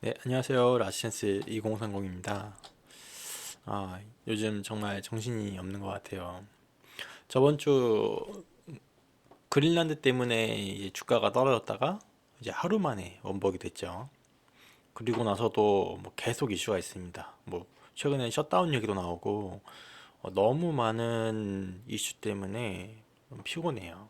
네, 안녕하세요. 라시센스 2030입니다. 요즘 정말 정신이 없는 것 같아요. 저번 주 그린란드 때문에 이제 주가가 떨어졌다가 이제 하루 만에 원복이 됐죠. 그리고 나서도 뭐 계속 이슈가 있습니다. 뭐 최근에 셧다운 얘기도 나오고 너무 많은 이슈 때문에 좀 피곤해요.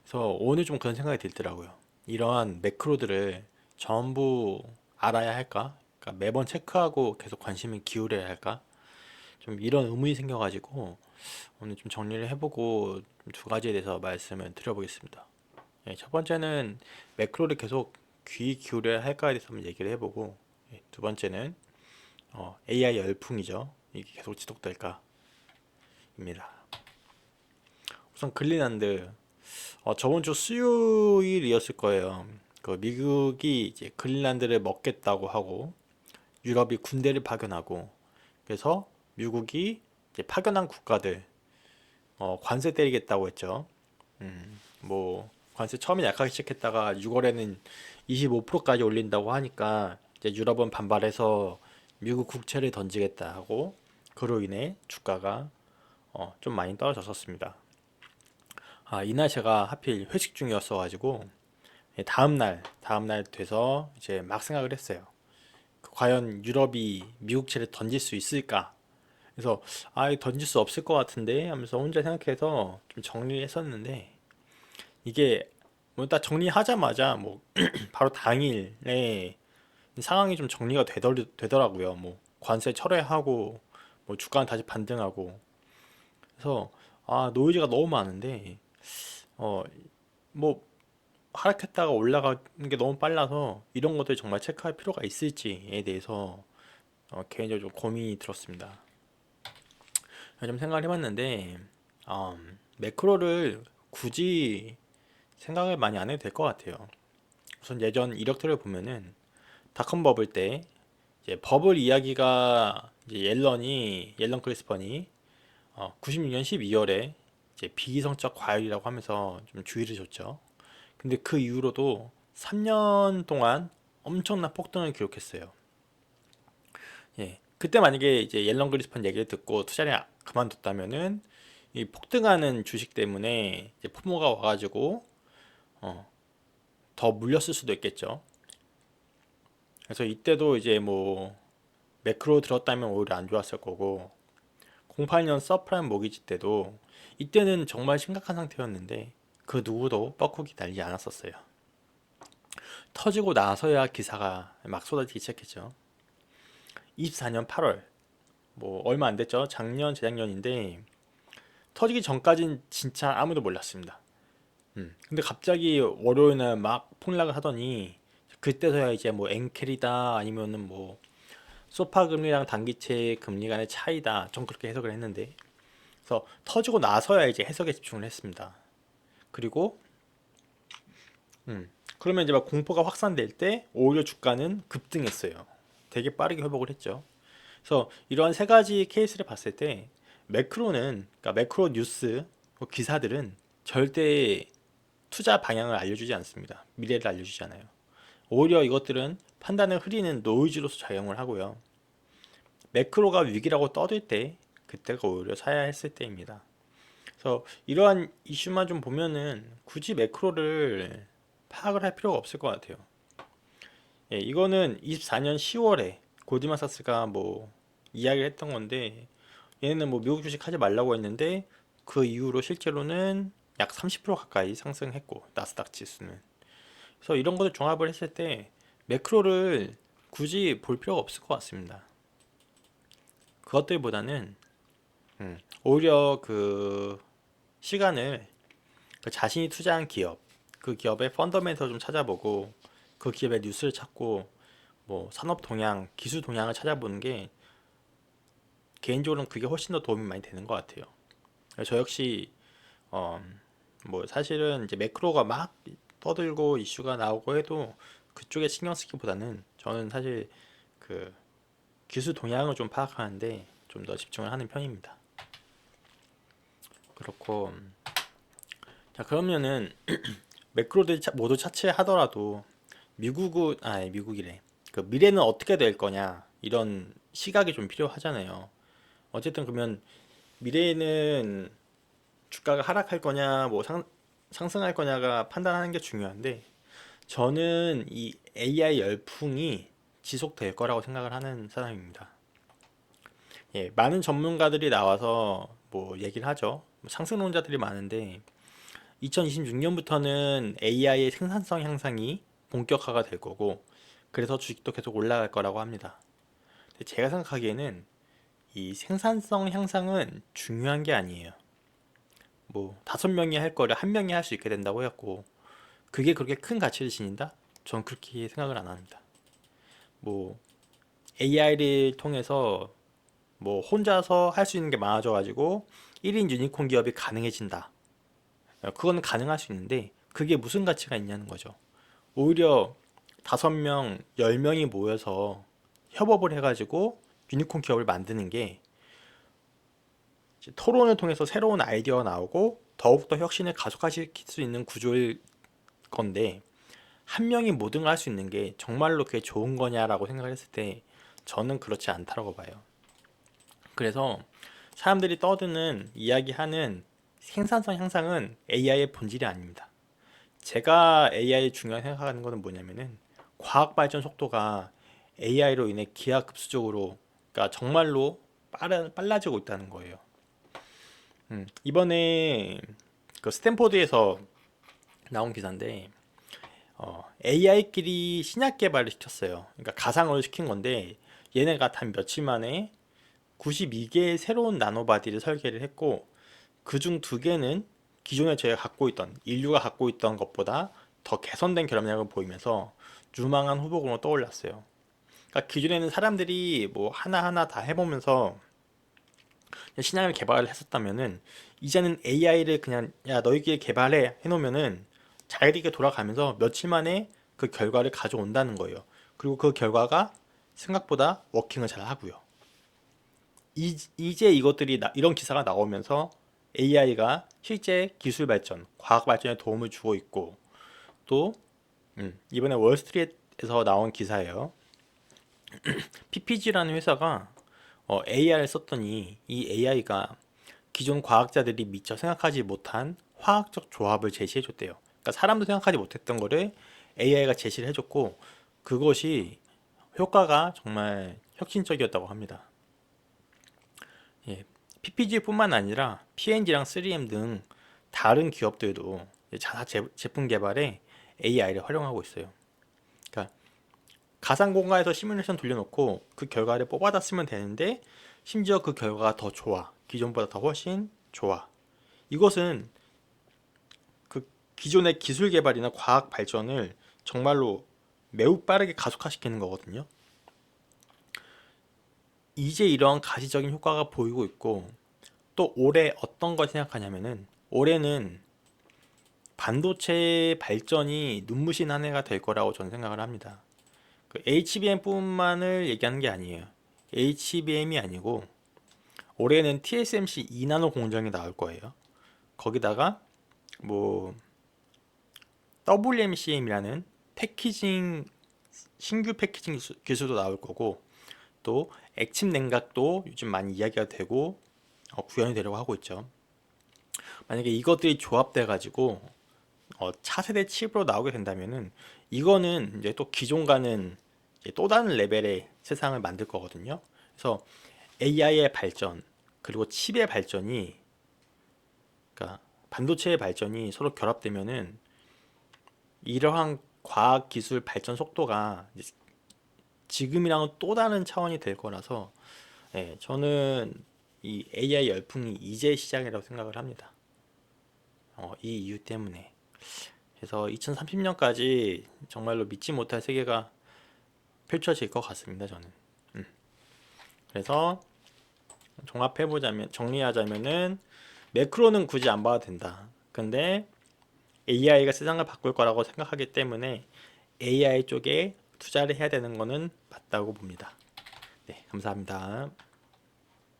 그래서 오늘 좀 그런 생각이 들더라고요. 이러한 매크로들을 전부 알아야 할까? 그러니까 매번 체크하고 계속 관심을 기울여야 할까? 좀 이런 의문이 생겨가지고 오늘 좀 정리를 해보고 두 가지에 대해서 말씀을 드려보겠습니다. 예, 첫 번째는 매크로를 계속 귀 기울여야 할까에 대해서 한번 얘기를 해보고, 두 번째는 AI 열풍이죠. 이게 계속 지속될까입니다. 우선 글린란드, 저번 주 수요일이었을 거예요. 그 미국이 이제 그린란드를 먹겠다고 하고 유럽이 군대를 파견하고, 그래서 미국이 이제 파견한 국가들 관세 때리겠다고 했죠. 뭐 관세 처음에 약하게 시작했다가 6월에는 25%까지 올린다고 하니까 이제 유럽은 반발해서 미국 국채를 던지겠다 하고, 그로 인해 주가가 좀 많이 떨어졌었습니다. 이날 제가 하필 회식 중이었어가지고 다음날 돼서 이제 막 생각을 했어요. 과연 유럽이 미국채를 던질 수 있을까? 그래서 던질 수 없을 것 같은데 하면서 혼자 생각해서 좀 정리를 했었는데, 이게 뭐 딱 정리하자마자 뭐 바로 당일에 상황이 좀 정리가 되더라고요. 뭐 관세 철회하고 뭐 주가는 다시 반등하고. 그래서 노이즈가 너무 많은데 어 뭐 하락했다가 올라가는 게 너무 빨라서 이런 것들 정말 체크할 필요가 있을지에 대해서 개인적으로 좀 고민이 들었습니다. 좀 생각을 해봤는데 매크로를 굳이 생각을 많이 안 해도 될 것 같아요. 우선 예전 이력들을 보면은 닷컴 버블 때 이제 버블 이야기가 이제 옐런 크리스펀이 96년 12월에 이제 비이성적 과열이라고 하면서 좀 주의를 줬죠. 근데 그 이후로도 3년 동안 엄청난 폭등을 기록했어요. 예. 그때 만약에 이제 옐런 그리스펀 얘기를 듣고 투자를 그만뒀다면은 이 폭등하는 주식 때문에 이제 포모가 와가지고 어, 더 물렸을 수도 있겠죠. 그래서 이때도 이제 뭐 매크로 들었다면 오히려 안 좋았을 거고, 08년 서프라임 모기지 때도 이때는 정말 심각한 상태였는데 그 누구도 뻐꾸기 달리지 않았었어요. 터지고 나서야 기사가 막 쏟아지기 시작했죠. 24년 8월, 뭐 얼마 안 됐죠. 작년 재작년인데 터지기 전까진 진짜 아무도 몰랐습니다. 근데 갑자기 월요일날 막 폭락을 하더니 그때서야 이제 뭐 엔켈이다 아니면은 뭐 소파 금리랑 단기채 금리 간의 차이다, 좀 그렇게 해석을 했는데, 그래서 터지고 나서야 이제 해석에 집중을 했습니다. 그리고 그러면 이제 막 공포가 확산될 때 오히려 주가는 급등했어요. 되게 빠르게 회복을 했죠. 그래서 이러한 세 가지 케이스를 봤을 때 매크로는, 그러니까 매크로 뉴스 기사들은 절대 투자 방향을 알려주지 않습니다. 미래를 알려주지 않아요. 오히려 이것들은 판단을 흐리는 노이즈로서 작용을 하고요. 매크로가 위기라고 떠들 때 그때가 오히려 사야 했을 때입니다. 그래서 이러한 이슈만 좀 보면은 굳이 매크로를 파악을 할 필요가 없을 것 같아요. 예, 이거는 24년 10월에 고드만사스가 뭐 이야기를 했던 건데, 얘네는 뭐 미국 주식 하지 말라고 했는데 그 이후로 실제로는 약 30% 가까이 상승했고, 나스닥 지수는. 그래서 이런 것을 종합을 했을 때 매크로를 굳이 볼 필요가 없을 것 같습니다. 그것들보다는 오히려 그 시간을 그 자신이 투자한 기업, 그 기업의 펀더멘털 좀 찾아보고 그 기업의 뉴스를 찾고 뭐 산업 동향, 기술 동향을 찾아보는 게 개인적으로는 그게 훨씬 더 도움이 많이 되는 것 같아요. 저 역시 어, 뭐 사실은 이제 매크로가 막 떠들고 이슈가 나오고 해도 그쪽에 신경 쓰기보다는 저는 사실 그 기술 동향을 좀 파악하는데 좀 더 집중을 하는 편입니다. 그렇고, 자 그러면은 매크로들 모두 차치하더라도 미국은, 미국이래, 그 미래는 어떻게 될 거냐 이런 시각이 좀 필요하잖아요. 어쨌든 그러면 미래에는 주가가 하락할 거냐 뭐 상승할 거냐가 판단하는 게 중요한데 저는 이 AI 열풍이 지속될 거라고 생각을 하는 사람입니다. 예, 많은 전문가들이 나와서 뭐 얘기를 하죠. 상승론자들이 많은데 2026년부터는 AI의 생산성 향상이 본격화가 될 거고 그래서 주식도 계속 올라갈 거라고 합니다. 근데 제가 생각하기에는 이 생산성 향상은 중요한 게 아니에요. 뭐 5명이 할 거를 1명이 할 수 있게 된다고 했고 그게 그렇게 큰 가치를 지닌다? 전 그렇게 생각을 안 합니다. 뭐 AI를 통해서 뭐 혼자서 할 수 있는 게 많아져 가지고 1인 유니콘 기업이 가능해진다. 그건 가능할 수 있는데 그게 무슨 가치가 있냐는 거죠. 오히려 5명, 10명이 모여서 협업을 해가지고 유니콘 기업을 만드는 게 토론을 통해서 새로운 아이디어가 나오고 더욱더 혁신을 가속화시킬 수 있는 구조일 건데 한 명이 모든 걸 할 수 있는 게 정말로 그게 좋은 거냐라고 생각을 했을 때 저는 그렇지 않다고 봐요. 그래서 사람들이 떠드는 이야기하는 생산성 향상은 AI의 본질이 아닙니다. 제가 AI 중요하게 생각하는 것은 뭐냐면은 과학 발전 속도가 AI로 인해 기하급수적으로 그러니까 정말로 빨라지고 있다는 거예요. 이번에 그 스탠포드에서 나온 기사인데 AI끼리 신약 개발을 시켰어요. 그러니까 가상을 시킨 건데 얘네가 단 며칠 만에 92개의 새로운 나노바디를 설계를 했고 그중 2개는 기존에 저희가 갖고 있던 인류가 갖고 있던 것보다 더 개선된 결합력을 보이면서 유망한 후보군으로 떠올랐어요. 그러니까 기존에는 사람들이 뭐 하나하나 다 해보면서 신약을 개발을 했었다면은 이제는 AI를 그냥 야 너희끼리 개발해 해놓으면은 자기들에게 돌아가면서 며칠 만에 그 결과를 가져온다는 거예요. 그리고 그 결과가 생각보다 워킹을 잘 하고요. 이제 이것들이 이런 기사가 나오면서 AI가 실제 기술 발전, 과학 발전에 도움을 주고 있고 또 이번에 월스트리트에서 나온 기사예요. PPG라는 회사가 AI를 썼더니 이 AI가 기존 과학자들이 미처 생각하지 못한 화학적 조합을 제시해줬대요. 그러니까 사람도 생각하지 못했던 거를 AI가 제시를 해줬고 그것이 효과가 정말 혁신적이었다고 합니다. 예, PPG뿐만 아니라 P&G랑 3M 등 다른 기업들도 자사 제품 개발에 AI를 활용하고 있어요. 그러니까 가상 공간에서 시뮬레이션 돌려놓고 그 결과를 뽑아다 쓰면 되는데 심지어 그 결과가 더 좋아. 기존보다 더 훨씬 좋아. 이것은 그 기존의 기술 개발이나 과학 발전을 정말로 매우 빠르게 가속화시키는 거거든요. 이제 이러한 가시적인 효과가 보이고 있고 또 올해 어떤 걸 생각하냐면은 올해는 반도체 발전이 눈부신 한 해가 될 거라고 저는 생각을 합니다. 그 HBM뿐만을 얘기하는 게 아니에요. HBM이 아니고 올해는 TSMC 2나노 공정이 나올 거예요. 거기다가 뭐 WMCM이라는 패키징 신규 패키징 기술도 나올 거고 또 액침 냉각도 요즘 많이 이야기가 되고 구현이 되려고 하고 있죠. 만약에 이것들이 조합돼 가지고 차세대 칩으로 나오게 된다면은 이거는 이제 또 기존과는 이제 또 다른 레벨의 세상을 만들 거거든요. 그래서 AI의 발전 그리고 칩의 발전이 그러니까 반도체의 발전이 서로 결합되면은 이러한 과학 기술 발전 속도가 지금이랑은 또 다른 차원이 될 거라서 저는 이 AI 열풍이 이제 시작이라고 생각을 합니다. 이 이유 때문에. 그래서 2030년까지 정말로 믿지 못할 세계가 펼쳐질 것 같습니다, 저는. 그래서 종합해보자면, 정리하자면은 매크로는 굳이 안 봐도 된다. 근데 AI가 세상을 바꿀 거라고 생각하기 때문에 AI 쪽에 투자를 해야 되는 거는 맞다고 봅니다. 네, 감사합니다.